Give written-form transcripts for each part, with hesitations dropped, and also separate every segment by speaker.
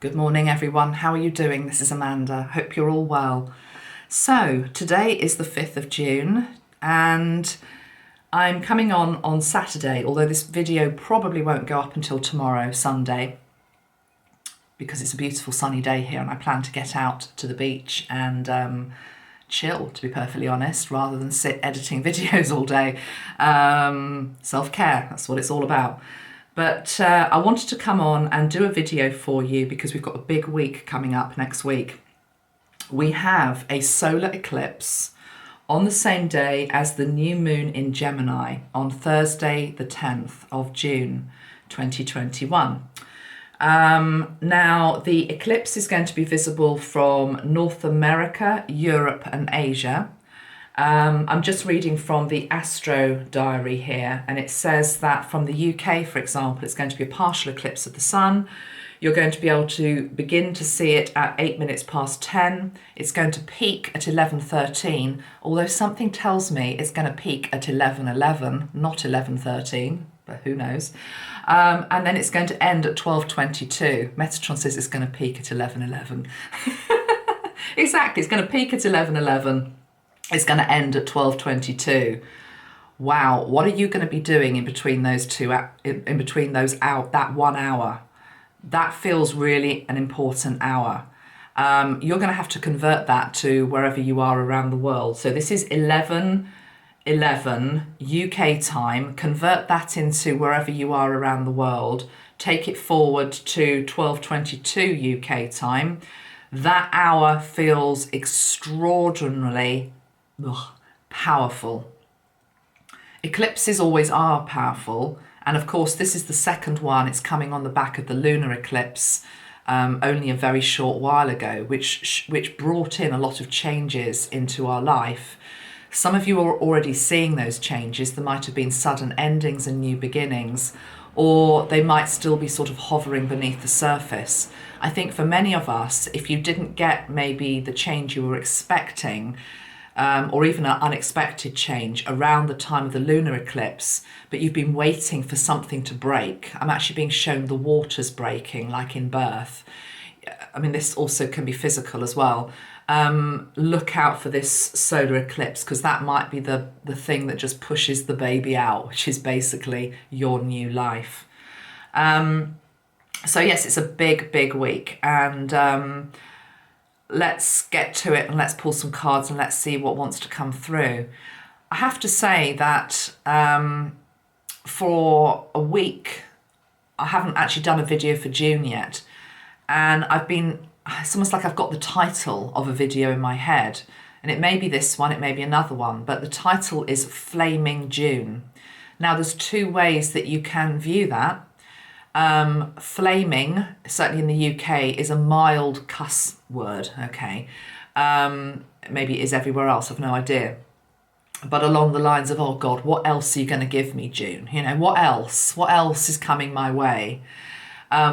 Speaker 1: Good morning, everyone. How are you doing? This is Amanda. Hope you're all well. So today is the 5th of June and I'm coming on Saturday, although this video probably won't go up until tomorrow, Sunday, because it's a beautiful sunny day here and I plan to get out to the beach and chill, to be perfectly honest, rather than sit editing videos all day. Self-care, that's what it's all about. But I wanted to come on and do a video for you because we've got a big week coming up next week. We have a solar eclipse on the same day as the new moon in Gemini on Thursday, the 10th of June, 2021. Now, the eclipse is going to be visible from North America, Europe and Asia. I'm just reading from the Astro Diary here, and it says that from the UK, for example, it's going to be a partial eclipse of the sun. You're going to be able to begin to see it at 8 minutes past 10. It's going to peak at 11:13, although something tells me it's going to peak at 11:11, not 11:13, but who knows. And then it's going to end at 12:22. Metatron says it's going to peak at 11:11. Exactly, it's going to peak at 11:11. It's going to end at 12:22. Wow, what are you going to be doing in between those that 1 hour? That feels really an important hour. You're going to have to convert that to wherever you are around the world. So this is 11:11 UK time. Convert that into wherever you are around the world. Take it forward to 12:22 UK time. That hour feels extraordinarily powerful. Eclipses always are powerful, and of course this is the second one. It's coming on the back of the lunar eclipse only a very short while ago, which brought in a lot of changes into our life. Some of you are already seeing those changes. There might have been sudden endings and new beginnings, or they might still be sort of hovering beneath the surface. I think for many of us, if you didn't get maybe the change you were expecting, or even an unexpected change around the time of the lunar eclipse, but you've been waiting for something to break. I'm actually being shown the waters breaking, like in birth. I mean, this also can be physical as well. Look out for this solar eclipse, because that might be the thing that just pushes the baby out, which is basically your new life. So yes, it's a big week, and let's get to it and let's pull some cards and let's see what wants to come through. I have to say that for a week, I haven't actually done a video for June yet. And it's almost like I've got the title of a video in my head. And it may be this one, it may be another one, but the title is Flaming June. Now there's two ways that you can view that. Flaming, certainly in the UK, is a mild cuss word, okay? Maybe it is everywhere else, I've no idea. But along the lines of, oh God, what else are you going to give me, June? You know, what else? What else is coming my way?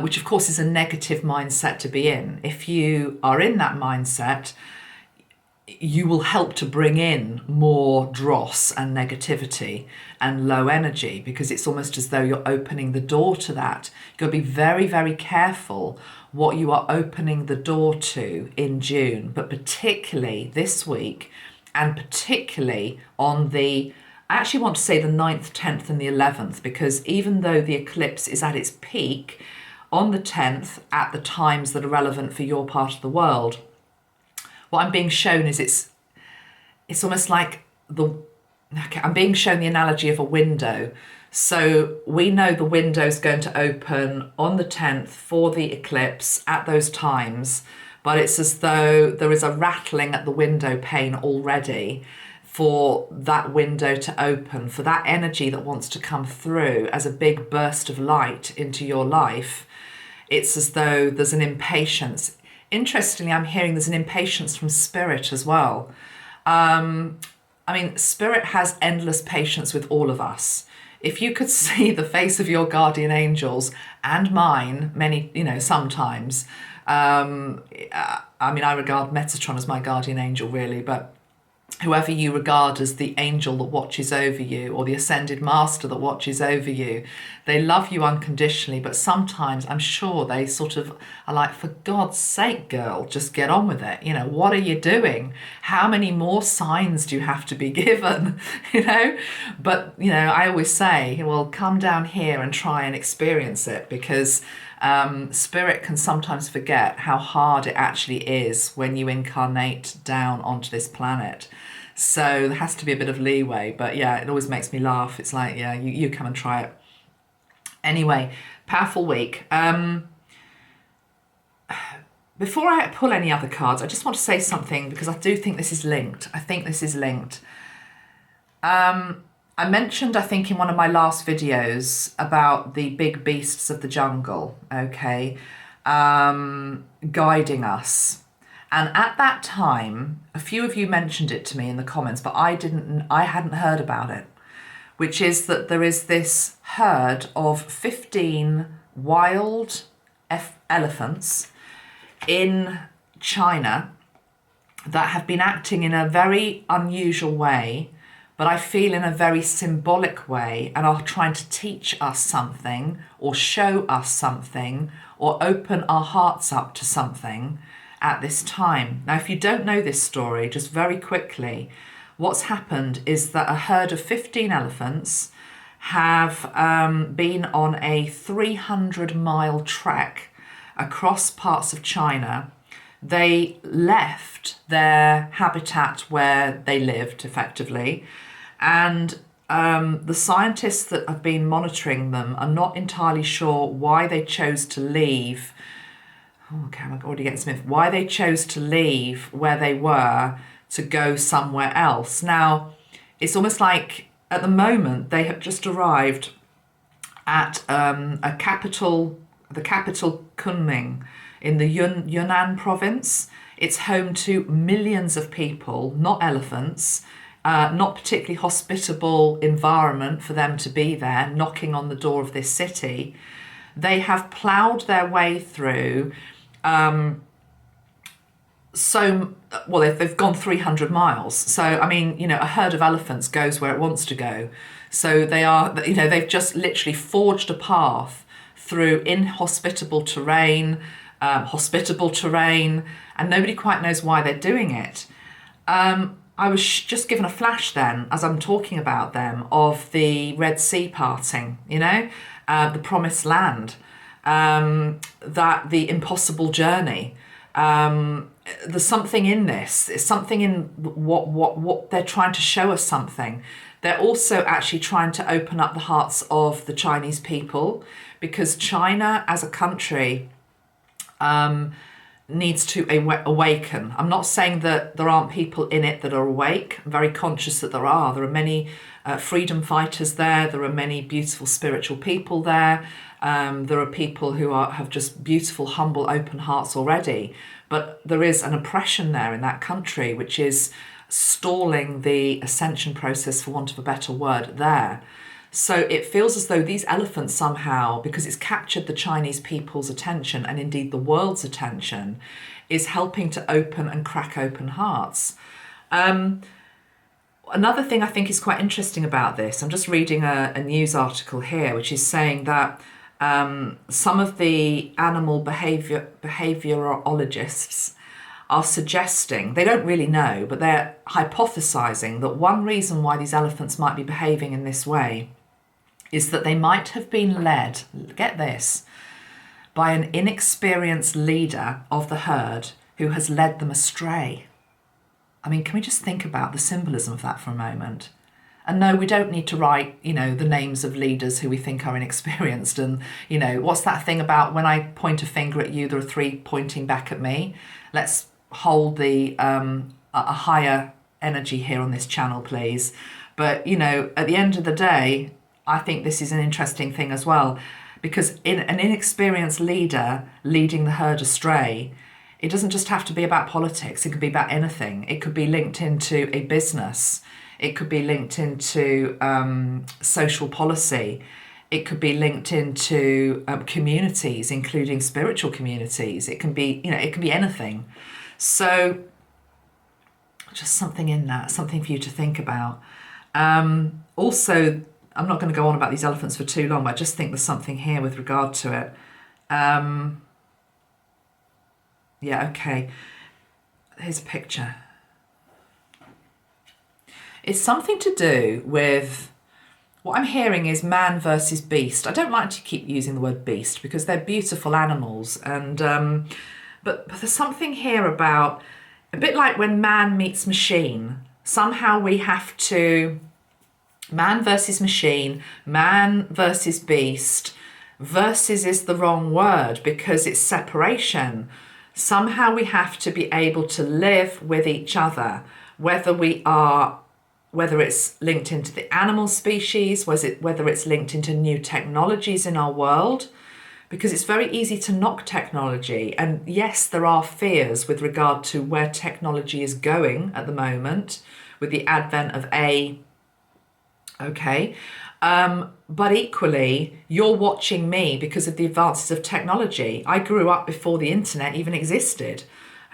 Speaker 1: Which of course is a negative mindset to be in. If you are in that mindset, you will help to bring in more dross and negativity and low energy, because it's almost as though you're opening the door to that. You've got to be very, very careful what you are opening the door to in June, but particularly this week, and particularly on I actually want to say the 9th, 10th and the 11th, because even though the eclipse is at its peak on the 10th at the times that are relevant for your part of the world, what I'm being shown is it's almost like I'm being shown the analogy of a window. So we know the window's going to open on the 10th for the eclipse at those times, but it's as though there is a rattling at the window pane already for that window to open, for that energy that wants to come through as a big burst of light into your life. It's as though there's an impatience. Interestingly, I'm hearing there's an impatience from spirit as well. I mean, spirit has endless patience with all of us. If you could see the face of your guardian angels and mine, sometimes, I mean, I regard Metatron as my guardian angel really, but whoever you regard as the angel that watches over you, or the ascended master that watches over you, they love you unconditionally, but sometimes I'm sure they sort of are like, for God's sake, girl, just get on with it. You know, what are you doing? How many more signs do you have to be given? You know, but, you know, I always say, well, come down here and try and experience it, because spirit can sometimes forget how hard it actually is when you incarnate down onto this planet. So there has to be a bit of leeway, but yeah, it always makes me laugh. It's like, yeah, you come and try it. Anyway, powerful week. Before I pull any other cards, I just want to say something, because I do think this is linked. I think this is linked. I mentioned, I think, in one of my last videos about the big beasts of the jungle, okay, guiding us. And at that time, a few of you mentioned it to me in the comments, but I hadn't heard about it, which is that there is this herd of 15 wild elephants in China that have been acting in a very unusual way, but I feel in a very symbolic way, and are trying to teach us something, or show us something, or open our hearts up to something at this time. Now, if you don't know this story, just very quickly, what's happened is that a herd of 15 elephants have been on a 300-mile trek across parts of China. They left their habitat where they lived, effectively, and the scientists that have been monitoring them are not entirely sure why they chose to leave. Oh, okay, I'm already getting some info. Why they chose to leave where they were to go somewhere else. Now, it's almost like at the moment they have just arrived at the capital Kunming in the Yunnan province. It's home to millions of people, not elephants, not particularly hospitable environment for them to be there, knocking on the door of this city. They have ploughed their way through. They've gone 300 miles. So, I mean, you know, a herd of elephants goes where it wants to go. So they are, you know, they've just literally forged a path through inhospitable terrain, hospitable terrain, and nobody quite knows why they're doing it. I was just given a flash then, as I'm talking about them, of the Red Sea parting, you know, the promised land, that the impossible journey. There's something in this. It's something in what they're trying to show us something. They're also actually trying to open up the hearts of the Chinese people, because China as a country needs to awaken. I'm not saying that there aren't people in it that are awake. I'm very conscious that there are. There are many freedom fighters there. There are many beautiful spiritual people there. There are people who have just beautiful, humble, open hearts already. But there is an oppression there in that country, which is stalling the ascension process, for want of a better word, there. So it feels as though these elephants somehow, because it's captured the Chinese people's attention, and indeed the world's attention, is helping to open and crack open hearts. Another thing I think is quite interesting about this, I'm just reading a news article here, which is saying that some of the animal behaviorologists are suggesting, they don't really know, but they're hypothesizing that one reason why these elephants might be behaving in this way is that they might have been led, get this, by an inexperienced leader of the herd who has led them astray. I mean, can we just think about the symbolism of that for a moment? And no, we don't need to write, you know, the names of leaders who we think are inexperienced. And, you know, what's that thing about when I point a finger at you, there are three pointing back at me? Let's hold the a higher energy here on this channel, please. But, you know, at the end of the day, I think this is an interesting thing as well, because in an inexperienced leader leading the herd astray, it doesn't just have to be about politics. It could be about anything. It could be linked into a business. It could be linked into social policy. It could be linked into communities, including spiritual communities. It can be, you know, it can be anything. So Just something in that, something for you to think about. Also, I'm not going to go on about these elephants for too long, but I just think there's something here with regard to it. Yeah, okay. Here's a picture. It's something to do with, what I'm hearing is man versus beast. I don't like to keep using the word beast because they're beautiful animals, and but there's something here about, a bit like when man meets machine. Somehow we have to, man versus machine, man versus beast. Versus is the wrong word because it's separation. Somehow we have to be able to live with each other, whether it's linked into the animal species, whether it's linked into new technologies in our world, because it's very easy to knock technology. And yes, there are fears with regard to where technology is going at the moment with the advent of but equally, you're watching me because of the advances of technology. I grew up before the internet even existed.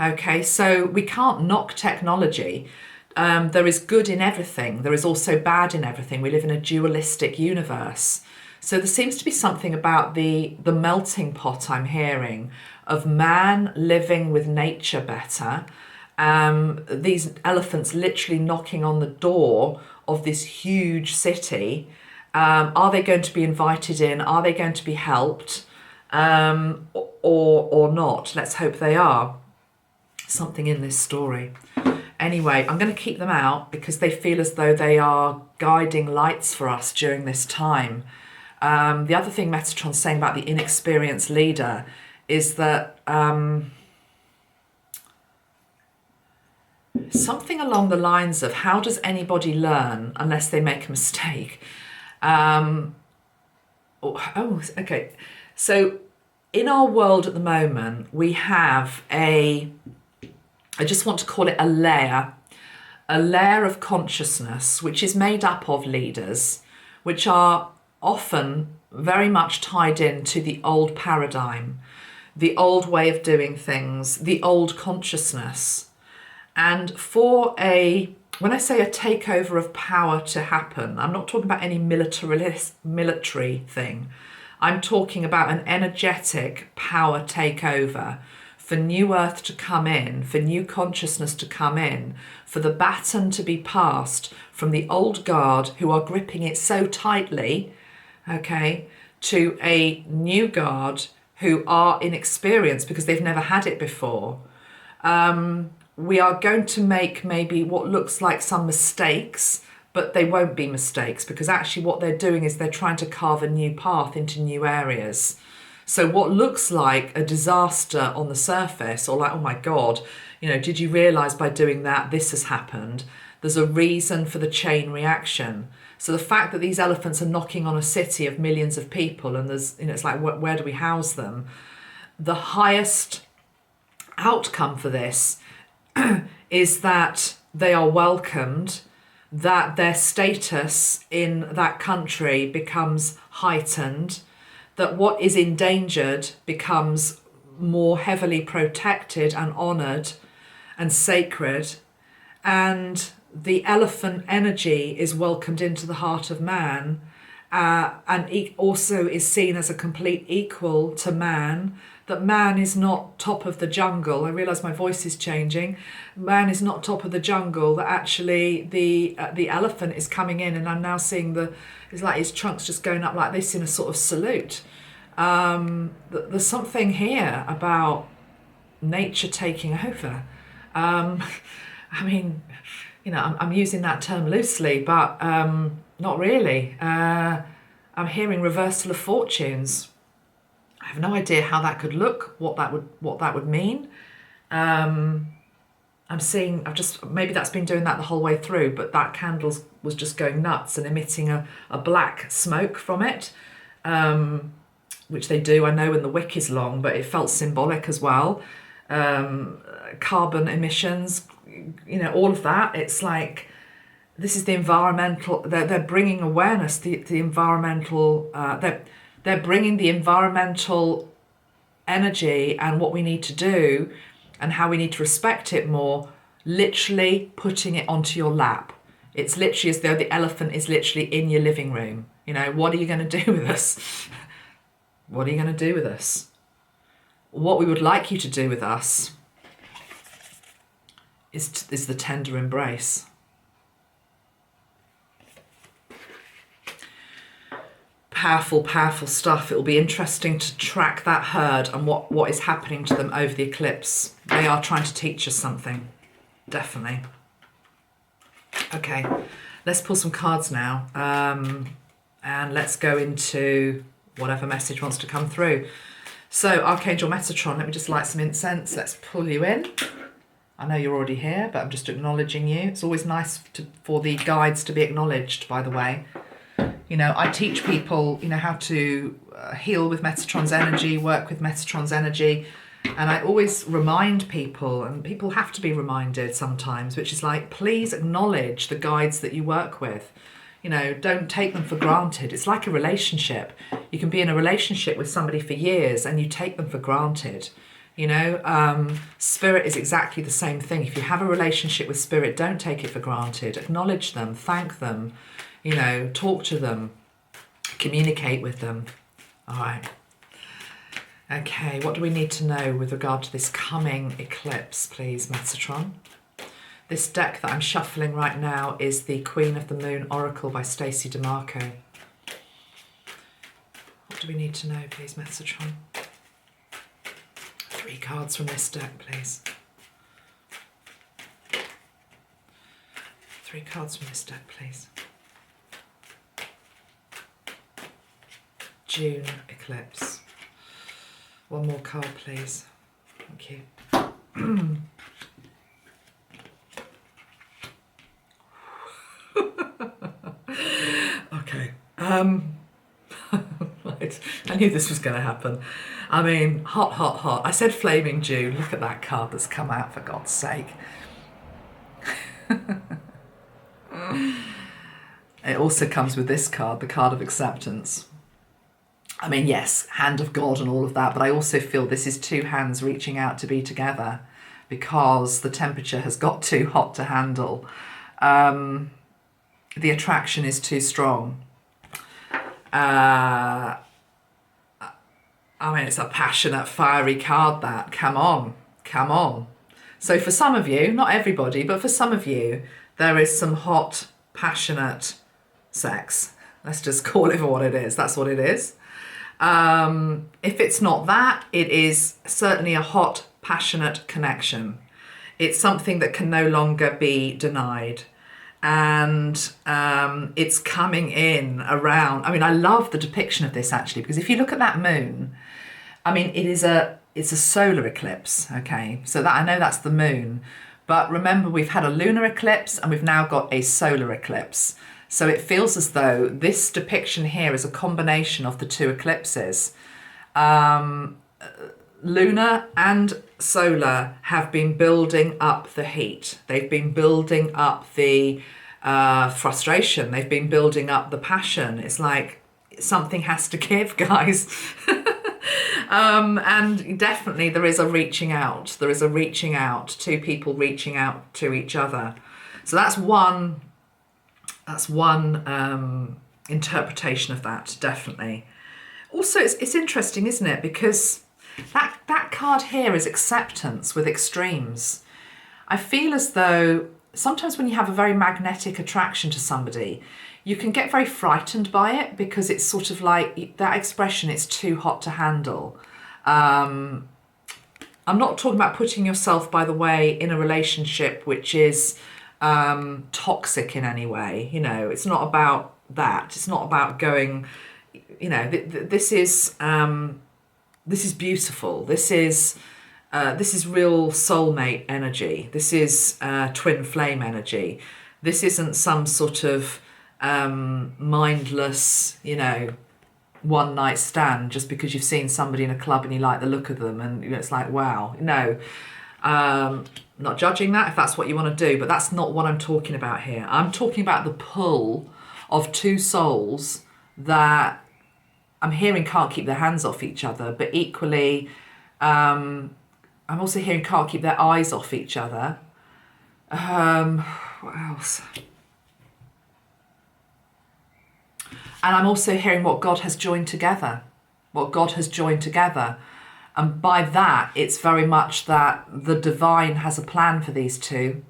Speaker 1: Okay, so we can't knock technology. There is good in everything. There is also bad in everything. We live in a dualistic universe. So there seems to be something about the melting pot I'm hearing of man living with nature better. These elephants literally knocking on the door of this huge city. Are they going to be invited in? Are they going to be helped? Or not? Let's hope they are. Something in this story. Anyway, I'm going to keep them out because they feel as though they are guiding lights for us during this time. The other thing Metatron's saying about the inexperienced leader is that something along the lines of, how does anybody learn unless they make a mistake? Okay. So in our world at the moment, we have I just want to call it a layer of consciousness, which is made up of leaders, which are often very much tied into the old paradigm, the old way of doing things, the old consciousness. And when I say a takeover of power to happen, I'm not talking about any military thing. I'm talking about an energetic power takeover for new earth to come in, for new consciousness to come in, for the baton to be passed from the old guard who are gripping it so tightly, okay, to a new guard who are inexperienced because they've never had it before. We are going to make maybe what looks like some mistakes, but they won't be mistakes because actually what they're doing is they're trying to carve a new path into new areas. So what looks like a disaster on the surface, or like, oh my God, did you realize by doing that, this has happened? There's a reason for the chain reaction. So the fact that these elephants are knocking on a city of millions of people and there's, it's like, where do we house them? The highest outcome for this is that they are welcomed, that their status in that country becomes heightened, that what is endangered becomes more heavily protected and honoured and sacred, and the elephant energy is welcomed into the heart of man, and also is seen as a complete equal to man, that man is not top of the jungle. I realise my voice is changing. Man is not top of the jungle, that actually the elephant is coming in, and I'm now seeing it's like his trunk's just going up like this in a sort of salute. There's something here about nature taking over. I mean, I'm using that term loosely, but not really. I'm hearing reversal of fortunes. I have no idea how that could look, what that would mean. I'm seeing, maybe that's been doing that the whole way through, but that candle was just going nuts and emitting a black smoke from it, which they do, I know, when the wick is long, but it felt symbolic as well. Carbon emissions, all of that. It's like, this is the environmental, they're bringing awareness, the environmental, they're bringing the environmental energy and what we need to do and how we need to respect it more, literally putting it onto your lap. It's literally as though the elephant is literally in your living room. You know, what are you going to do with us? What are you going to do with us? What we would like you to do with us is the tender embrace. Powerful, powerful stuff. It will be interesting to track that herd and what is happening to them over the eclipse. They are trying to teach us something, definitely. Okay, let's pull some cards now, and let's go into whatever message wants to come through. So, Archangel Metatron, let me just light some incense. Let's pull you in. I know you're already here, but I'm just acknowledging you. It's always nice for the guides to be acknowledged, by the way. You know, I teach people, you know, how to heal with Metatron's energy, work with Metatron's energy. And I always remind people, and people have to be reminded sometimes, which is like, please acknowledge the guides that you work with. You know, don't take them for granted. It's like a relationship. You can be in a relationship with somebody for years and you take them for granted. You know, spirit is exactly the same thing. If you have a relationship with spirit, don't take it for granted. Acknowledge them, thank them, you know, talk to them, communicate with them. All right. Okay, what do we need to know with regard to this coming eclipse, please, Metatron? This deck that I'm shuffling right now is the Queen of the Moon Oracle by Stacey DeMarco. What do we need to know, please, Metatron? 3 cards from this deck, please. 3 cards from this deck, please. June eclipse. 1 more card, please. Thank you. Okay. Right. I knew this was going to happen. I mean, hot, hot, hot. I said flaming June. Look at that card that's come out, for God's sake. It also comes with this card, the card of acceptance. I mean, yes, hand of God and all of that, but I also feel this is 2 hands reaching out to be together because the temperature has got too hot to handle. The attraction is too strong. I mean, it's a passionate, fiery card, that. Come on, come on. So for some of you, not everybody, but for some of you, there is some hot, passionate sex. Let's just call it for what it is. That's what it is. If it's not that, it is certainly a hot, passionate connection. It's something that can no longer be denied. And it's coming in around. I mean, I love the depiction of this, actually, because if you look at that moon, I mean, it's a solar eclipse, okay? So that I know that's the moon. But remember, we've had a lunar eclipse and we've now got a solar eclipse. So it feels as though this depiction here is a combination of the 2 eclipses. Lunar and solar have been building up the heat. They've been building up the frustration. They've been building up the passion. It's like something has to give, guys. And definitely there is a reaching out. There is a reaching out, 2 people reaching out to each other. So that's one interpretation of that, definitely. Also, it's interesting, isn't it? Because that card here is acceptance with extremes. I feel as though sometimes when you have a very magnetic attraction to somebody, you can get very frightened by it because it's sort of like that expression, it's too hot to handle. I'm not talking about putting yourself, by the way, in a relationship which is toxic in any way. You know, it's not about that. It's not about going, you know, this is beautiful. This is real soulmate energy. This is twin flame energy. This isn't some sort of mindless, you know, one night stand just because you've seen somebody in a club and you like the look of them and, you know, it's like, wow. No, not judging that if that's what you want to do, but that's not what I'm talking about here. I'm talking about the pull of 2 souls that I'm hearing can't keep their hands off each other, but equally I'm also hearing can't keep their eyes off each other. What else? And I'm also hearing what God has joined together. What God has joined together. And by that, it's very much that the divine has a plan for these two.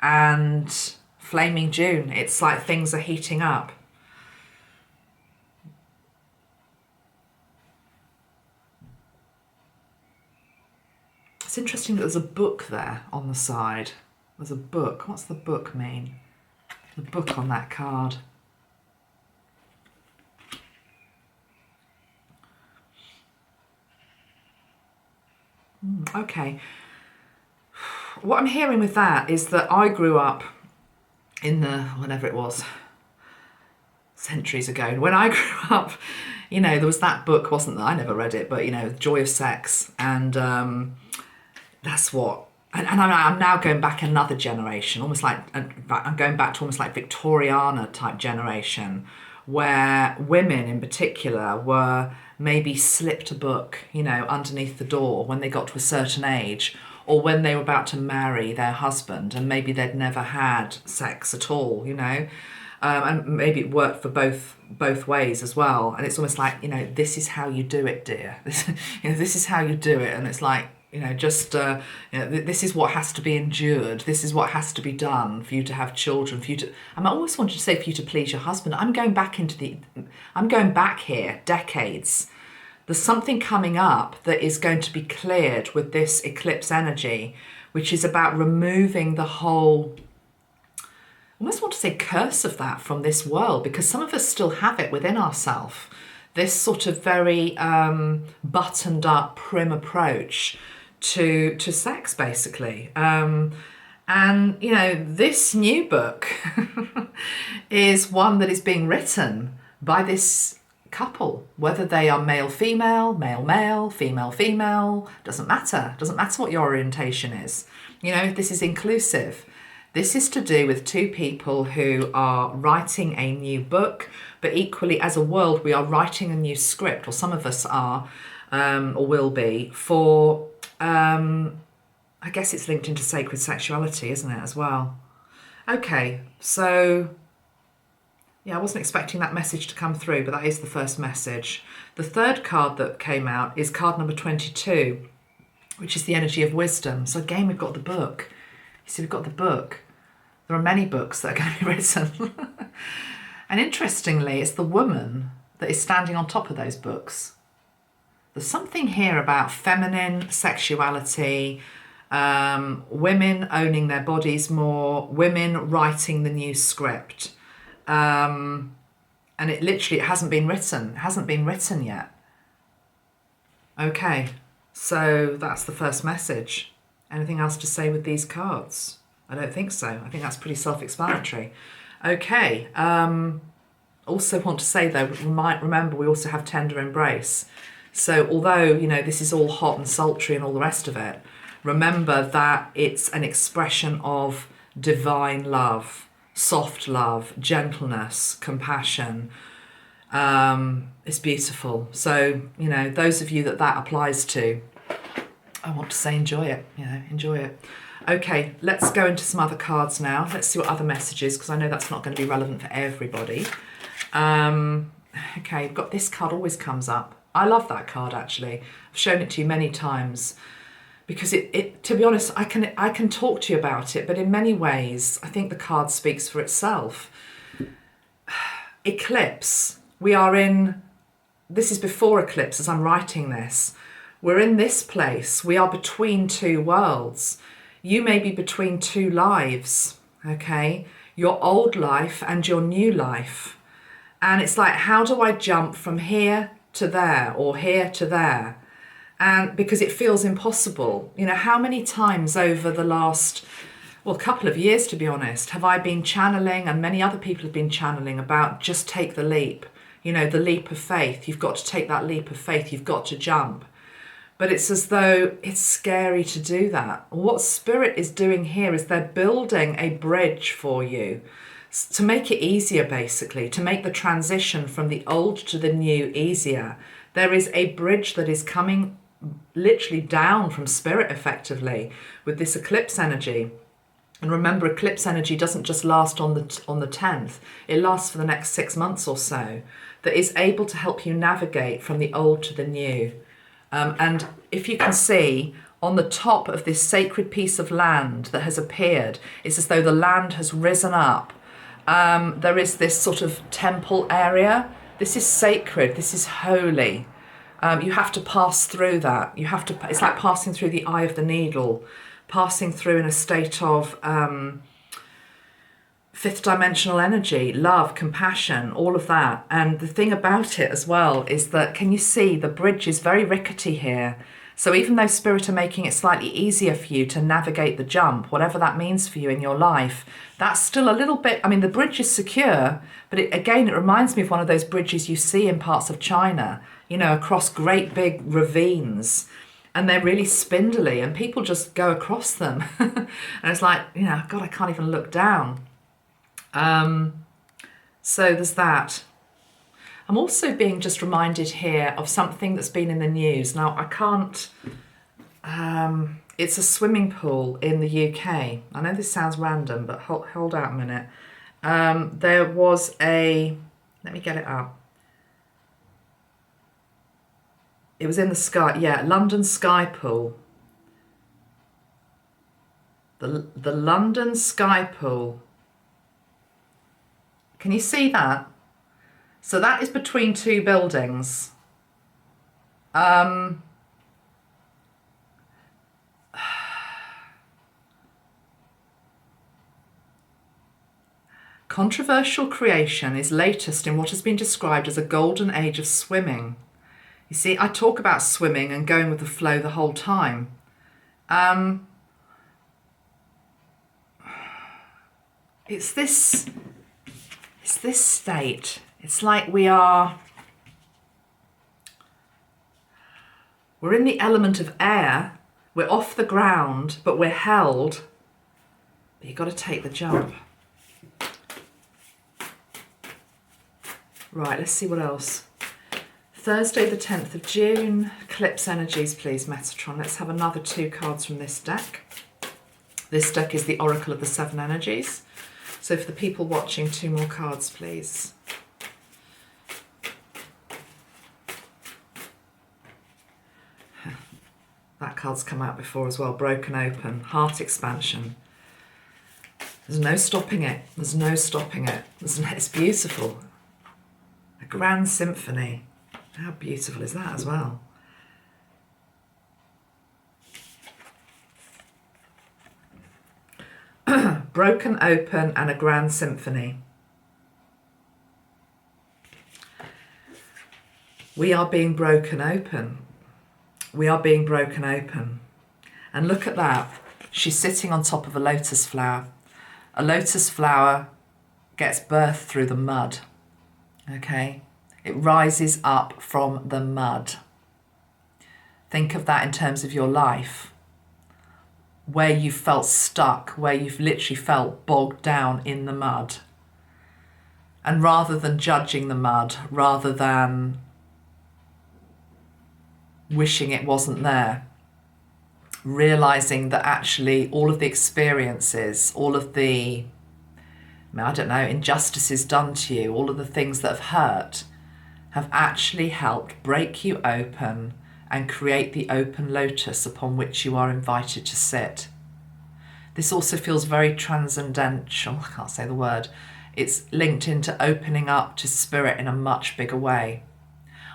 Speaker 1: And flaming June, it's like things are heating up. It's interesting that there's a book there on the side. There's a book. What's the book mean? The book on that card. Okay. What I'm hearing with that is that I grew up in the, whenever it was, centuries ago. When I grew up, you know, there was that book, wasn't there? I never read it, but, you know, Joy of Sex. And that's what, and I'm now going back another generation, almost like, I'm going back to almost like Victoriana type generation, where women in particular were maybe slipped a book, you know, underneath the door when they got to a certain age, or when they were about to marry their husband and maybe they'd never had sex at all, you know. And maybe it worked for both ways as well. And it's almost like, you know, this is how you do it, dear. You know, this is how you do it. And it's like, you know, just, you know, this is what has to be endured. This is what has to be done for you to have children, for you to, I always wanted to say for you to please your husband. I'm going back here, decades. There's something coming up that is going to be cleared with this eclipse energy, which is about removing the whole, I almost want to say curse of that from this world, because some of us still have it within ourselves. This sort of very buttoned up, prim approach to sex, basically. And, you know, this new book is one that is being written by this couple, whether they are male-female, male-male, female-female, doesn't matter. Doesn't matter what your orientation is. You know, this is inclusive. This is to do with two people who are writing a new book, but equally as a world, we are writing a new script, or some of us are, or will be, for, I guess it's linked into sacred sexuality, isn't it, as well? Okay, so, yeah, I wasn't expecting that message to come through, but that is the first message. The third card that came out is card number 22, which is the energy of wisdom. So again, we've got the book. You see, we've got the book. There are many books that are going to be written. And interestingly, it's the woman that is standing on top of those books. There's something here about feminine sexuality, women owning their bodies more, women writing the new script. And it hasn't been written. It hasn't been written yet. Okay, so that's the first message. Anything else to say with these cards? I don't think so. I think that's pretty self-explanatory. Okay. Also want to say though, remember we also have tender embrace. So although, you know, this is all hot and sultry and all the rest of it, remember that it's an expression of divine love, soft love, gentleness, compassion. It's beautiful. So, you know, those of you that applies to, I want to say enjoy it, you know, enjoy it. Okay, let's go into some other cards now. Let's see what other messages, because I know that's not going to be relevant for everybody. Okay, we've got this card, always comes up. I love that card, actually. I've shown it to you many times because it to be honest, I can talk to you about it, but in many ways, I think the card speaks for itself. Eclipse. This is before eclipse as I'm writing this. We're in this place. We are between two worlds. You may be between two lives, okay? Your old life and your new life. And it's like, how do I jump from here to there or here to there? And because it feels impossible. You know, how many times over the last, couple of years, to be honest, have I been channeling, and many other people have been channeling about just take the leap. You know, the leap of faith. You've got to take that leap of faith. You've got to jump. But it's as though it's scary to do that. What Spirit is doing here is they're building a bridge for you to make it easier, basically, to make the transition from the old to the new easier. There is a bridge that is coming literally down from Spirit, effectively, with this eclipse energy. And remember, eclipse energy doesn't just last on the 10th. It lasts for the next 6 months or so. That is able to help you navigate from the old to the new. And if you can see on the top of this sacred piece of land that has appeared, it's as though the land has risen up. There is this sort of temple area. This is sacred. This is holy. You have to pass through that. It's like passing through the eye of the needle, passing through in a state of fifth dimensional energy, love, compassion, all of that. And the thing about it as well is that, can you see the bridge is very rickety here? So even though Spirit are making it slightly easier for you to navigate the jump, whatever that means for you in your life, that's still a little bit, I mean, the bridge is secure, but it reminds me of one of those bridges you see in parts of China, you know, across great big ravines. And they're really spindly and people just go across them. And it's like, you know, God, I can't even look down. So there's that. I'm also being just reminded here of something that's been in the news. Now, I can't, it's a swimming pool in the UK. I know this sounds random, but hold out a minute. There was let me get it up. It was in the sky, yeah, London Sky Pool. The London Sky Pool. Can you see that? So that is between two buildings. Controversial creation is latest in what has been described as a golden age of swimming. You see, I talk about swimming and going with the flow the whole time. It's this state. It's like we're in the element of air. We're off the ground, but we're held. But you've got to take the jump. Right, let's see what else. Thursday the 10th of June, Eclipse Energies, please, Metatron. Let's have another 2 cards from this deck. This deck is the Oracle of the 7 Energies. So for the people watching, 2 more cards, please. That card's come out before as well. Broken open, heart expansion. There's no stopping it. There's no stopping it. It's beautiful. A grand symphony. How beautiful is that as well? Broken open and a grand symphony. We are being broken open. We are being broken open. And look at that. She's sitting on top of a lotus flower. A lotus flower gets birthed through the mud. Okay? It rises up from the mud. Think of that in terms of your life. Where you've felt stuck, where you've literally felt bogged down in the mud. And rather than judging the mud, rather than wishing it wasn't there, realizing that actually all of the experiences, all of the, I don't know, injustices done to you, all of the things that have hurt, have actually helped break you open and create the open lotus upon which you are invited to sit. This also feels very transcendental. I can't say the word. It's linked into opening up to spirit in a much bigger way.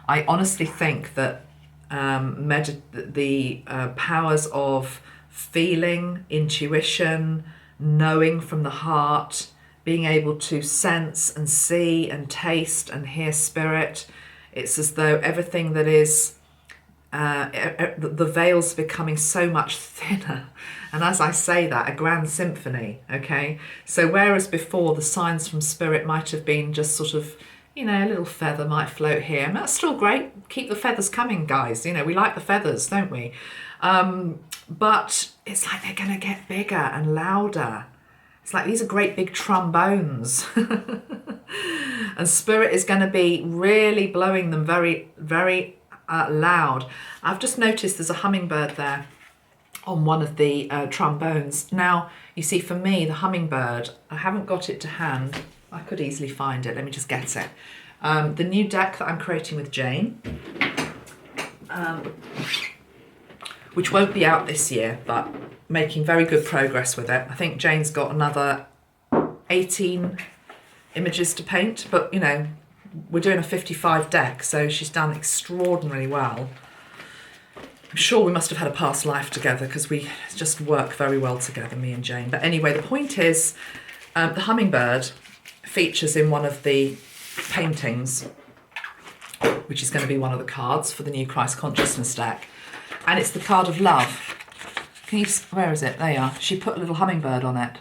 Speaker 1: I honestly think that the powers of feeling, intuition, knowing from the heart, being able to sense and see and taste and hear spirit, it's as though everything that is, the veil's becoming so much thinner. And as I say that, a grand symphony, okay? So whereas before the signs from spirit might have been just sort of, you know, a little feather might float here. And that's still great. Keep the feathers coming, guys. You know, we like the feathers, don't we? But it's like they're going to get bigger and louder. It's like these are great big trombones. And spirit is going to be really blowing them very, very loud. I've just noticed there's a hummingbird there on one of the trombones. Now, You see, for me, the hummingbird, I haven't got it to hand. I could easily find it. Let me just get it. The new deck that I'm creating with Jane, which won't be out this year, but making very good progress with it. I think Jane's got another 18 images to paint, but you know, we're doing a 55 deck, so she's done extraordinarily well. I'm sure we must have had a past life together because we just work very well together, me and Jane. But anyway, the point is, the hummingbird features in one of the paintings, which is going to be one of the cards for the new Christ Consciousness deck. And it's the card of love. Can you, where is it? There you are. She put a little hummingbird on it.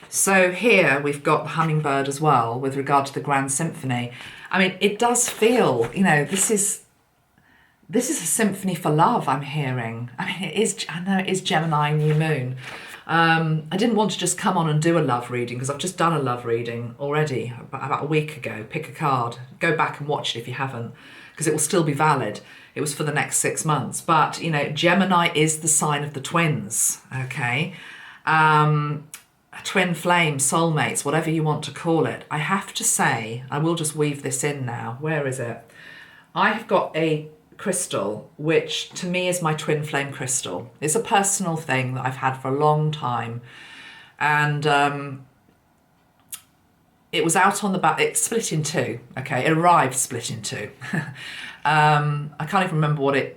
Speaker 1: So here we've got the hummingbird as well with regard to the Grand Symphony. I mean, it does feel, you know, this is a symphony for love I'm hearing. I mean, it is, I know it is Gemini new moon. I didn't want to just come on and do a love reading because I've just done a love reading already about a week ago. Pick a card, go back and watch it if you haven't, because it will still be valid. It was for the next 6 months. But, you know, Gemini is the sign of the twins, okay? Twin flame, soulmates, whatever you want to call it. I have to say, I will just weave this in now. Where is it? I have got a crystal, which to me is my twin flame crystal. It's a personal thing that I've had for a long time. And it was out on the back, it split in two, okay? It arrived split in two. I can't even remember what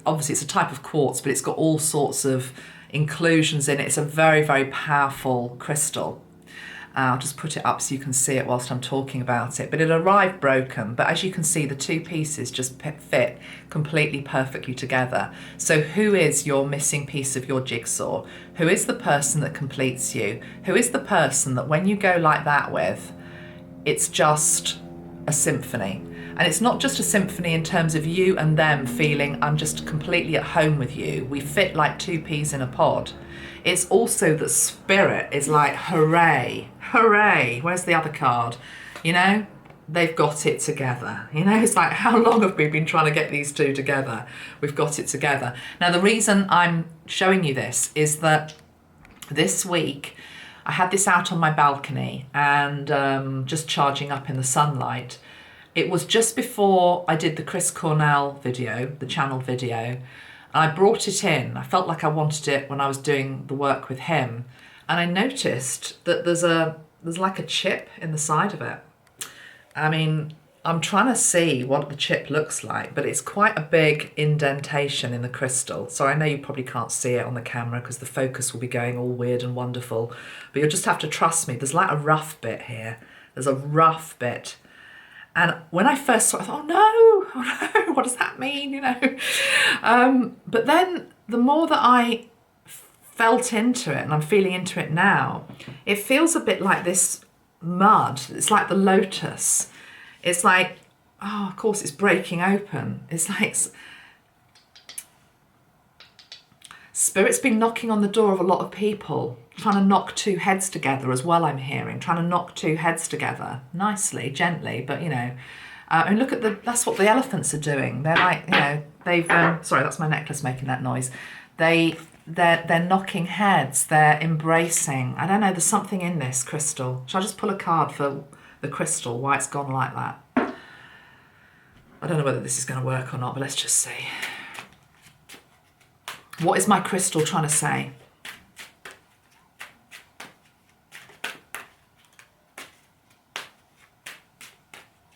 Speaker 1: obviously it's a type of quartz, but it's got all sorts of inclusions in it. It's a very, very powerful crystal. I'll just put it up so you can see it whilst I'm talking about it. But it arrived broken, but as you can see, the two pieces just fit completely perfectly together. So who is your missing piece of your jigsaw? Who is the person that completes you? Who is the person that when you go like that with, it's just a symphony? And it's not just a symphony in terms of you and them feeling I'm just completely at home with you. We fit like two peas in a pod. It's also that spirit is like, hooray, hooray. Where's the other card? You know, they've got it together. You know, it's like, how long have we been trying to get these two together? We've got it together. Now, the reason I'm showing you this is that this week I had this out on my balcony and just charging up in the sunlight. It was just before I did the Chris Cornell video, the channel video, and I brought it in. I felt like I wanted it when I was doing the work with him. And I noticed that there's like a chip in the side of it. I mean, I'm trying to see what the chip looks like, but it's quite a big indentation in the crystal. So I know you probably can't see it on the camera because the focus will be going all weird and wonderful, but you'll just have to trust me. There's like a rough bit here. There's a rough bit. And when I first saw it, I thought, oh no, what does that mean, you know? But then the more that I felt into it, and I'm feeling into it now, it feels a bit like this mud. It's like the lotus. It's like, oh, of course, it's breaking open. It's like Spirit's been knocking on the door of a lot of people, trying to knock two heads together as well, I'm hearing. Trying to knock two heads together, nicely, gently, but, you know. And look at that's what the elephants are doing. They're like, you know, they've, sorry, that's my necklace making that noise. They're knocking heads, they're embracing. I don't know, there's something in this crystal. Shall I just pull a card for the crystal, why it's gone like that? I don't know whether this is going to work or not, but let's just see. What is my crystal trying to say?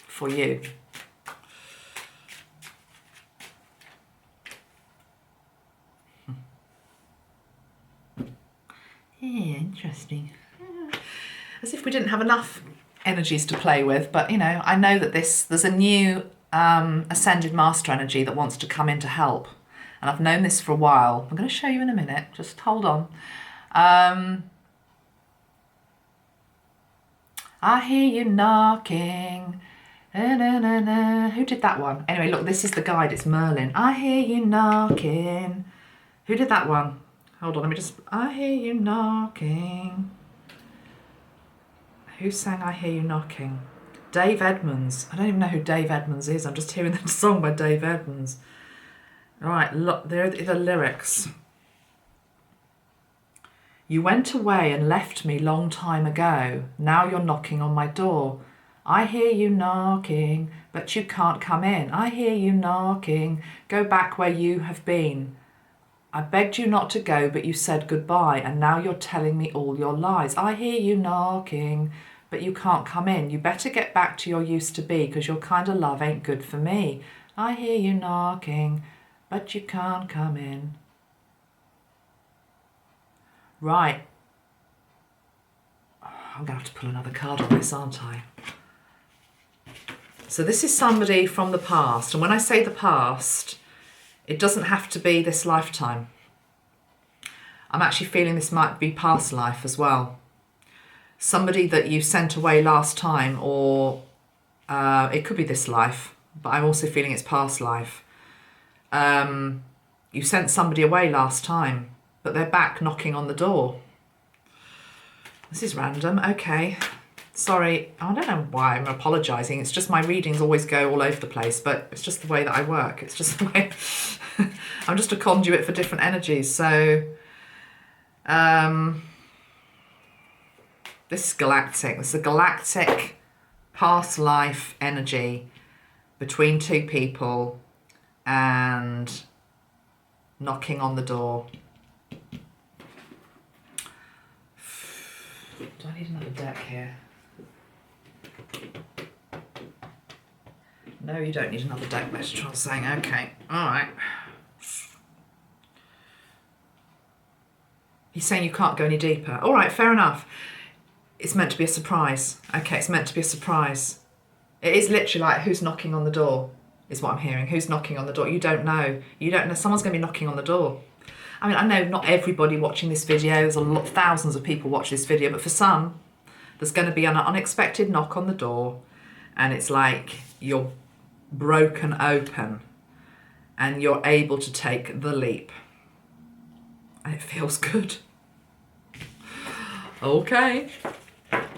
Speaker 1: For you. Yeah, interesting. As if we didn't have enough energies to play with, but you know, I know that there's a new ascended master energy that wants to come in to help. And I've known this for a while. I'm going to show you in a minute. Just hold on. I hear you knocking. Na, na, na, na. Who did that one? Anyway, look, this is the guide. It's Merlin. I hear you knocking. Who did that one? Hold on, let me just... I hear you knocking. Who sang I Hear You Knocking? Dave Edmunds. I don't even know who Dave Edmunds is. I'm just hearing the song by Dave Edmunds. Right, look, there are the lyrics. You went away and left me long time ago. Now you're knocking on my door. I hear you knocking, but you can't come in. I hear you knocking. Go back where you have been. I begged you not to go, but you said goodbye, and now you're telling me all your lies. I hear you knocking, but you can't come in. You better get back to your used to be, 'cause your kind of love ain't good for me. I hear you knocking, but you can't come in. Right. I'm going to have to pull another card on this, aren't I? So this is somebody from the past. And when I say the past, it doesn't have to be this lifetime. I'm actually feeling this might be past life as well. Somebody that you sent away last time, or it could be this life, but I'm also feeling it's past life. You sent somebody away last time, but they're back knocking on the door. This is random. Okay. Sorry. I don't know why I'm apologising. It's just my readings always go all over the place, but it's just the way that I work. It's just the way... I'm just a conduit for different energies. So, this is galactic. This is a galactic past life energy between two people and knocking on the door. Do I need another deck here? No, you don't need another deck, Metatron saying. Okay, all right. He's saying you can't go any deeper. All right, fair enough. It's meant to be a surprise. Okay, it's meant to be a surprise. It is literally like, who's knocking on the door, is what I'm hearing. Who's knocking on the door? You don't know. You don't know. Someone's going to be knocking on the door. I mean, I know not everybody watching this video, there's thousands of people watch this video, but for some, there's going to be an unexpected knock on the door, and it's like you're broken open and you're able to take the leap. And it feels good. Okay.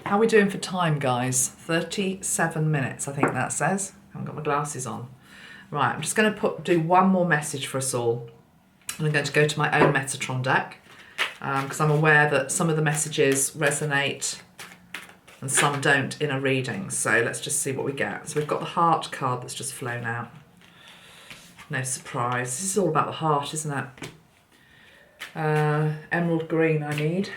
Speaker 1: How are we doing for time, guys? 37 minutes, I think that says. I haven't got my glasses on. Right, I'm just going to do one more message for us all. And I'm going to go to my own Metatron deck because I'm aware that some of the messages resonate and some don't in a reading. So let's just see what we get. So we've got the heart card that's just flown out. No surprise. This is all about the heart, isn't it? Emerald green I need.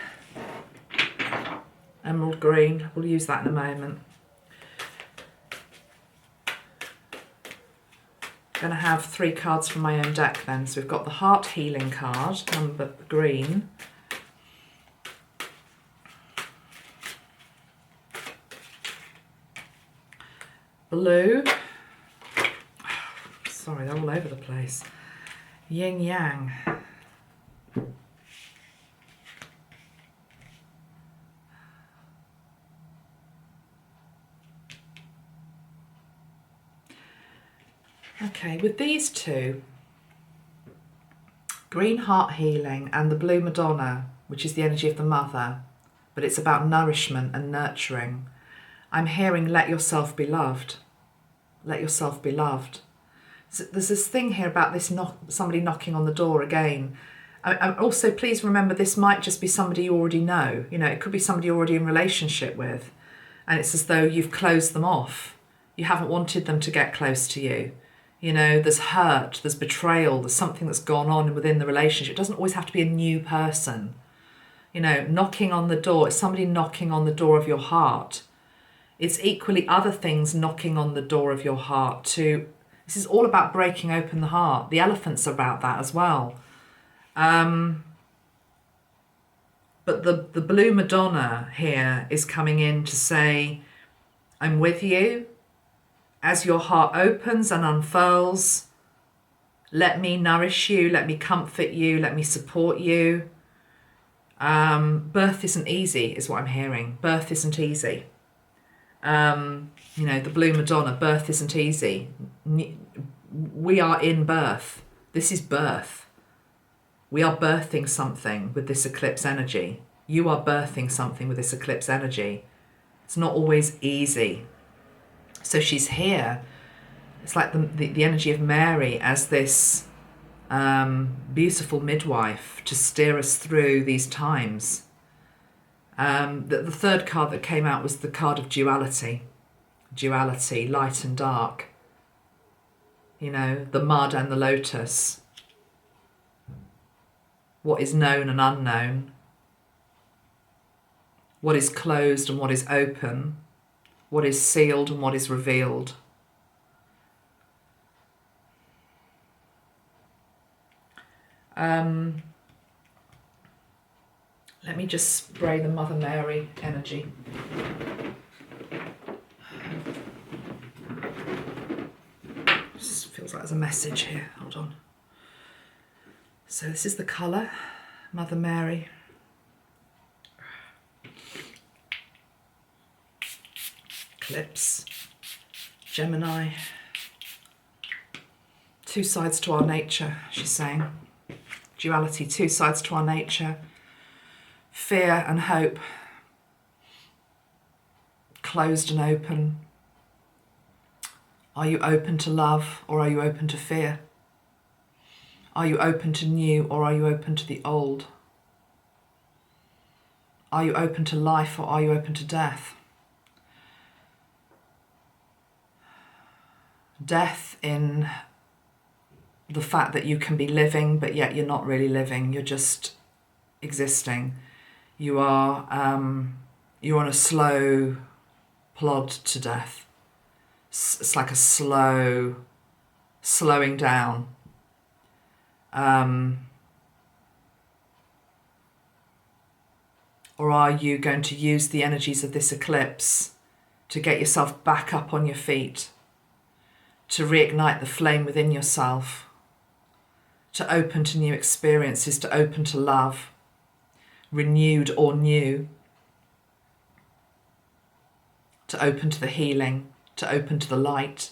Speaker 1: Emerald green. We'll use that in a moment. Going to have 3 cards from my own deck then. So we've got the heart healing card, number green. Blue. Sorry, they're all over the place. Yin yang. Okay, with these two, green heart healing and the blue Madonna, which is the energy of the mother, but it's about nourishment and nurturing. I'm hearing, let yourself be loved. Let yourself be loved. So there's this thing here about this somebody knocking on the door again. Also, please remember, this might just be somebody you already know. You know, it could be somebody you're already in relationship with, and it's as though you've closed them off. You haven't wanted them to get close to you. You know, there's hurt, there's betrayal, there's something that's gone on within the relationship. It doesn't always have to be a new person. You know, knocking on the door, it's somebody knocking on the door of your heart. It's equally other things knocking on the door of your heart too. This is all about breaking open the heart. The elephant's about that as well. But the blue Madonna here is coming in to say, I'm with you. As your heart opens and unfurls, let me nourish you, let me comfort you, let me support you. Birth isn't easy, is what I'm hearing. Birth isn't easy. You know, the blue Madonna, birth isn't easy. We are in birth. This is birth. We are birthing something with this eclipse energy. You are birthing something with this eclipse energy. It's not always easy. So she's here. It's like the energy of Mary as this beautiful midwife to steer us through these times. The third card that came out was the card of duality. Duality, light and dark. You know, the mud and the lotus. What is known and unknown. What is closed and what is open. What is sealed and what is revealed. Let me just spray the Mother Mary energy. Just feels like there's a message here. Hold on. So this is the colour, Mother Mary. Eclipse, Gemini. Two sides to our nature, she's saying. Duality, two sides to our nature. Fear and hope. Closed and open. Are you open to love or are you open to fear? Are you open to new or are you open to the old? Are you open to life or are you open to death? Death in the fact that you can be living, but yet you're not really living. You're just existing. You're on a slow plod to death. It's like a slowing down. Or are you going to use the energies of this eclipse to get yourself back up on your feet, to reignite the flame within yourself, to open to new experiences, to open to love, renewed or new, to open to the healing, to open to the light,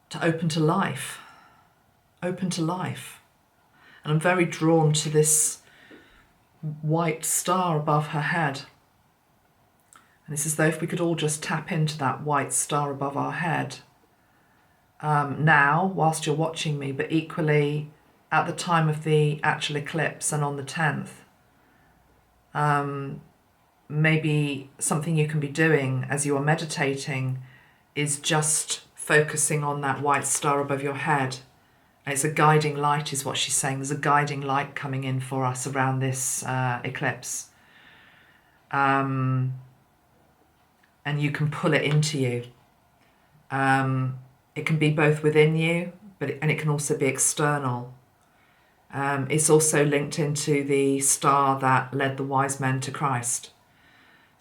Speaker 1: to open to life, open to life. And I'm very drawn to this white star above her head. And it's as though if we could all just tap into that white star above our head now, whilst you're watching me, but equally at the time of the actual eclipse and on the 10th. Maybe something you can be doing as you are meditating is just focusing on that white star above your head. And it's a guiding light is what she's saying. There's a guiding light coming in for us around this eclipse. And you can pull it into you. It can be both within you, and it can also be external. It's also linked into the star that led the wise men to Christ.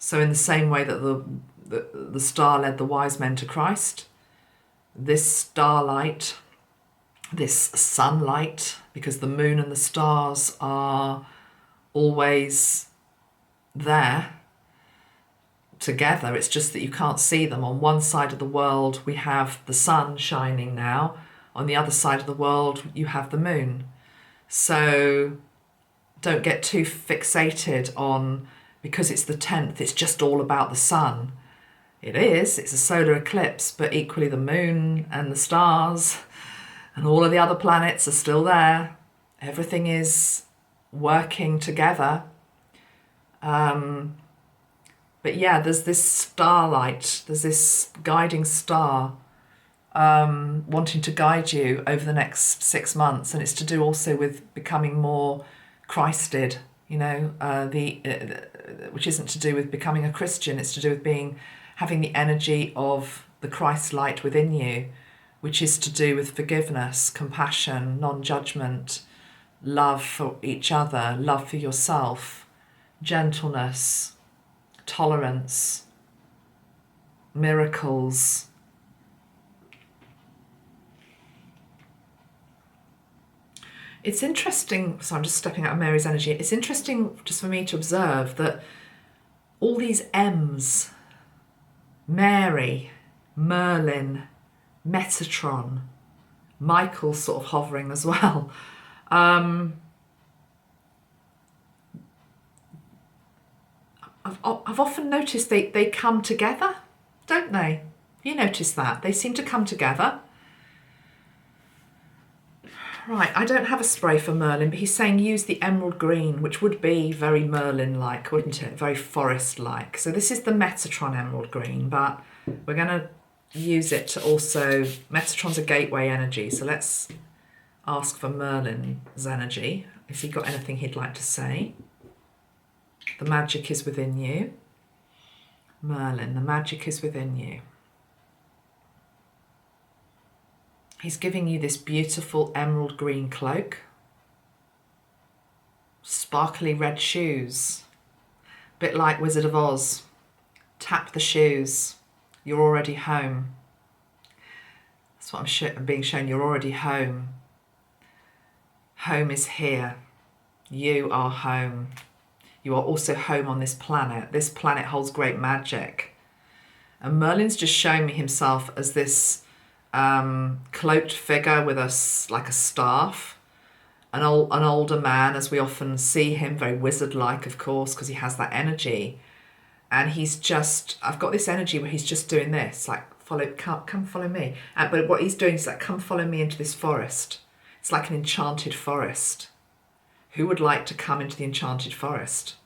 Speaker 1: So in the same way that the star led the wise men to Christ, this starlight, this sunlight, because the moon and the stars are always there together, it's just that you can't see them. On one side of the world we have the sun shining now, on the other side of the world you have the moon. So don't get too fixated on, because it's the 10th, it's just all about the sun. It is, it's a solar eclipse, but equally the moon and the stars and all of the other planets are still there. Everything is working together. But yeah, there's this starlight, there's this guiding star wanting to guide you over the next 6 months, and it's to do also with becoming more Christed, you know, which isn't to do with becoming a Christian, it's to do with having the energy of the Christ light within you, which is to do with forgiveness, compassion, non-judgment, love for each other, love for yourself, gentleness, tolerance, miracles. It's interesting, so I'm just stepping out of Mary's energy, it's interesting just for me to observe that all these M's, Mary, Merlin, Metatron, Michael's sort of hovering as well. I've often noticed they come together, don't they? You notice that? They seem to come together. Right, I don't have a spray for Merlin, but he's saying use the emerald green, which would be very Merlin-like, wouldn't it? Very forest-like. So this is the Metatron emerald green, but we're going to use it to also... Metatron's a gateway energy, so let's ask for Merlin's energy. Has he got anything he'd like to say? The magic is within you. Merlin, the magic is within you. He's giving you this beautiful emerald green cloak, sparkly red shoes, a bit like Wizard of Oz. Tap the shoes, you're already home. That's what I'm being shown, you're already home. Home is here, you are home. You are also home on this planet. This planet holds great magic. And Merlin's just showing me himself as this cloaked figure with like a staff, an older man, as we often see him, very wizard-like, of course, because he has that energy. And he's just, I've got this energy where he's just doing this, like, come follow me. But what he's doing is like, come follow me into this forest. It's like an enchanted forest. Who would like to come into the enchanted forest?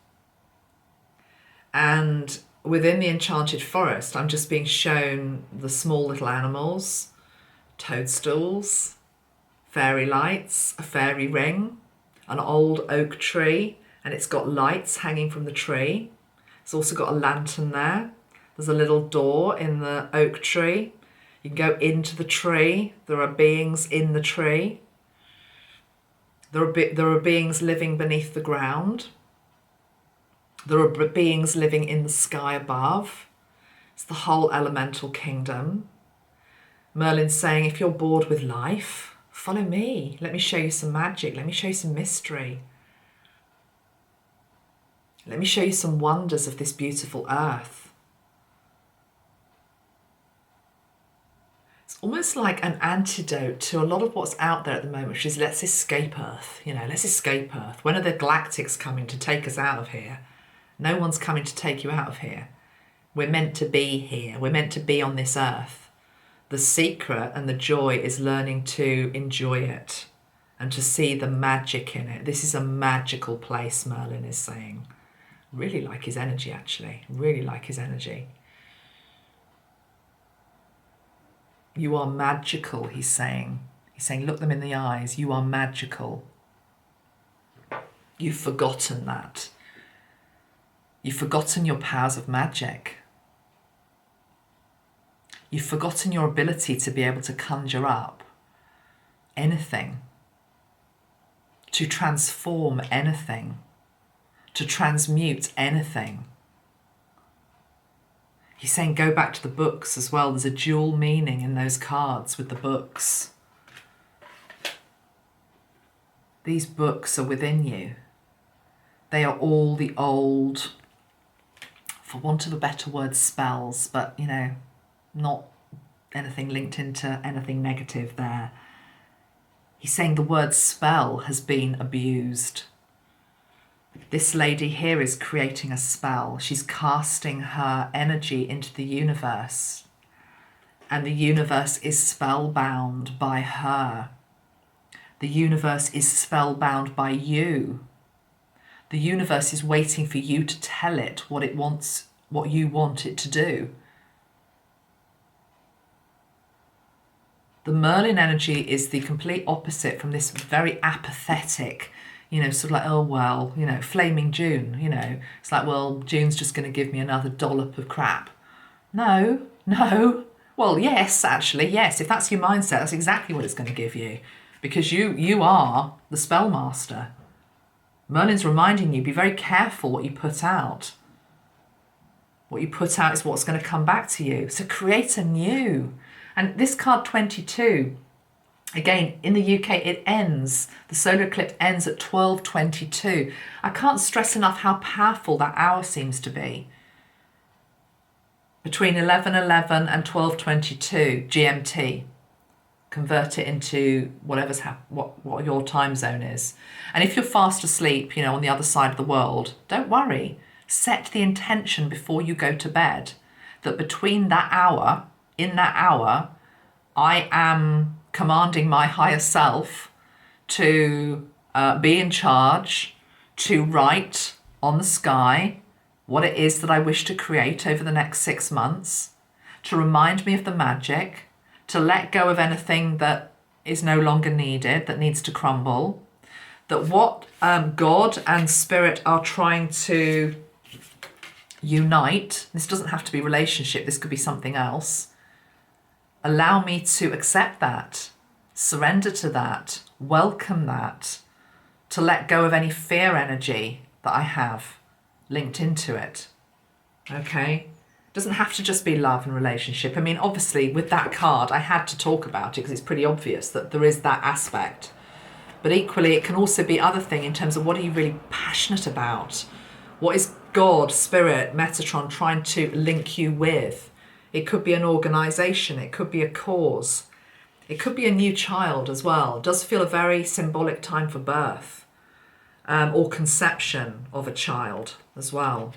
Speaker 1: And within the enchanted forest, I'm just being shown the small little animals, toadstools, fairy lights, a fairy ring, an old oak tree, and it's got lights hanging from the tree. It's also got a lantern there. There's a little door in the oak tree. You can go into the tree. There are beings in the tree. There are beings living beneath the ground. There are beings living in the sky above. It's the whole elemental kingdom. Merlin's saying, if you're bored with life, follow me. Let me show you some magic. Let me show you some mystery. Let me show you some wonders of this beautiful earth. It's almost like an antidote to a lot of what's out there at the moment, which is let's escape Earth. You know, let's escape Earth. When are the galactics coming to take us out of here? No one's coming to take you out of here. We're meant to be here. We're meant to be on this earth. The secret and the joy is learning to enjoy it and to see the magic in it. This is a magical place, Merlin is saying. Really like his energy, actually. Really like his energy. You are magical, he's saying. He's saying, look them in the eyes. You are magical. You've forgotten that. You've forgotten your powers of magic. You've forgotten your ability to be able to conjure up anything, to transform anything, to transmute anything. He's saying go back to the books as well. There's a dual meaning in those cards with the books. These books are within you. They are all the old, for want of a better word, spells, but, you know, not anything linked into anything negative there. He's saying the word spell has been abused. This lady here is creating a spell. She's casting her energy into the universe. And the universe is spellbound by her. The universe is spellbound by you. The universe is waiting for you to tell it what it wants, what you want it to do. The Merlin energy is the complete opposite from this very apathetic, you know, sort of like, oh, well, you know, flaming June, you know. It's like, well, June's just going to give me another dollop of crap. No. Well, yes, actually, yes. If that's your mindset, that's exactly what it's going to give you. Because you are the spellmaster. Merlin's reminding you, be very careful what you put out. What you put out is what's going to come back to you. So create anew. And this card 22, again, in the UK, it ends, the solar eclipse ends at 12:22. I can't stress enough how powerful that hour seems to be. Between 11:11 and 12:22 GMT. Convert it into whatever's what your time zone is. And if you're fast asleep, you know, on the other side of the world, don't worry. Set the intention before you go to bed that between that hour, in that hour, I am commanding my higher self to be in charge, to write on the sky what it is that I wish to create over the next 6 months, to remind me of the magic, to let go of anything that is no longer needed, that needs to crumble, that what God and Spirit are trying to unite, this doesn't have to be relationship, this could be something else, allow me to accept that, surrender to that, welcome that, to let go of any fear energy that I have linked into it. Okay? It doesn't have to just be love and relationship. I mean, obviously, with that card, I had to talk about it because it's pretty obvious that there is that aspect. But equally, it can also be other thing in terms of what are you really passionate about? What is God, Spirit, Metatron trying to link you with? It could be an organisation. It could be a cause. It could be a new child as well. It does feel a very symbolic time for birth or conception of a child as well.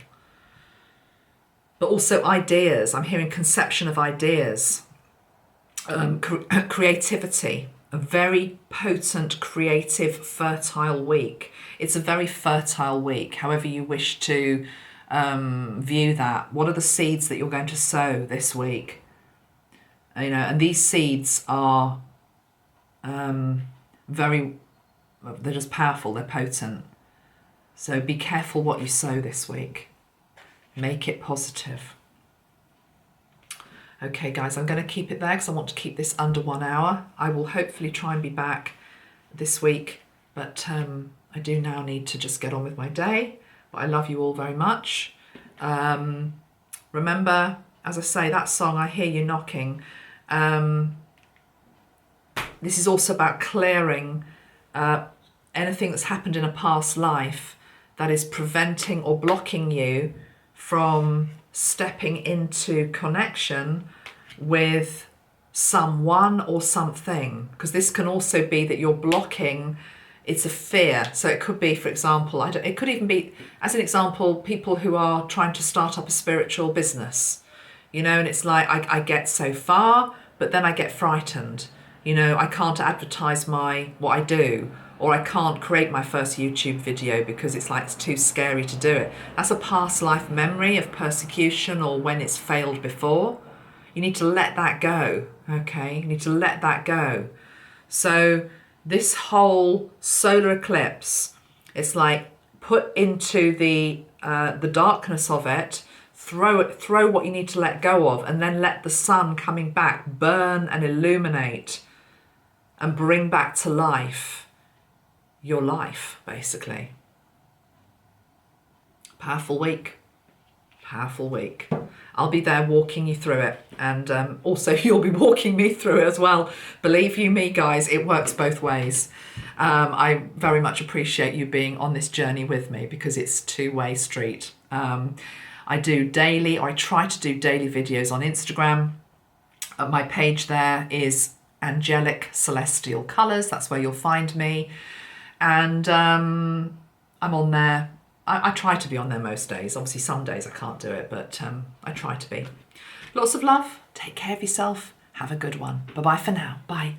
Speaker 1: But also ideas. I'm hearing conception of ideas, creativity, a very potent, creative, fertile week. It's a very fertile week, however you wish to view that. What are the seeds that you're going to sow this week? You know, and these seeds are they're just powerful, they're potent. So be careful what you sow this week. Make it positive. Okay, guys, I'm going to keep it there because I want to keep this under 1 hour. I will hopefully try and be back this week, but I do now need to just get on with my day. But I love you all very much. Remember, as I say, that song, I Hear You Knocking, this is also about clearing anything that's happened in a past life that is preventing or blocking you from stepping into connection with someone or something. Because this can also be that you're blocking, it's a fear. So it could be, for example, it could even be, as an example, people who are trying to start up a spiritual business, you know, and it's like, I get so far, but then I get frightened. You know, I can't advertise what I do, or I can't create my first YouTube video because it's like it's too scary to do it. That's a past life memory of persecution or when it's failed before. You need to let that go, okay? You need to let that go. So this whole solar eclipse, it's like put into the darkness of it, throw what you need to let go of, and then let the sun coming back burn and illuminate and bring back to life your life, basically. Powerful week. Powerful week. I'll be there walking you through it, and also you'll be walking me through it as well. Believe you me, guys, it works both ways. I very much appreciate you being on this journey with me because it's a two-way street. I do daily, or I try to do daily videos on Instagram. My page there is Angelic Celestial Colours. That's where you'll find me. And I'm on there. I try to be on there most days. Obviously, some days I can't do it, but I try to be. Lots of love. Take care of yourself. Have a good one. Bye-bye for now. Bye.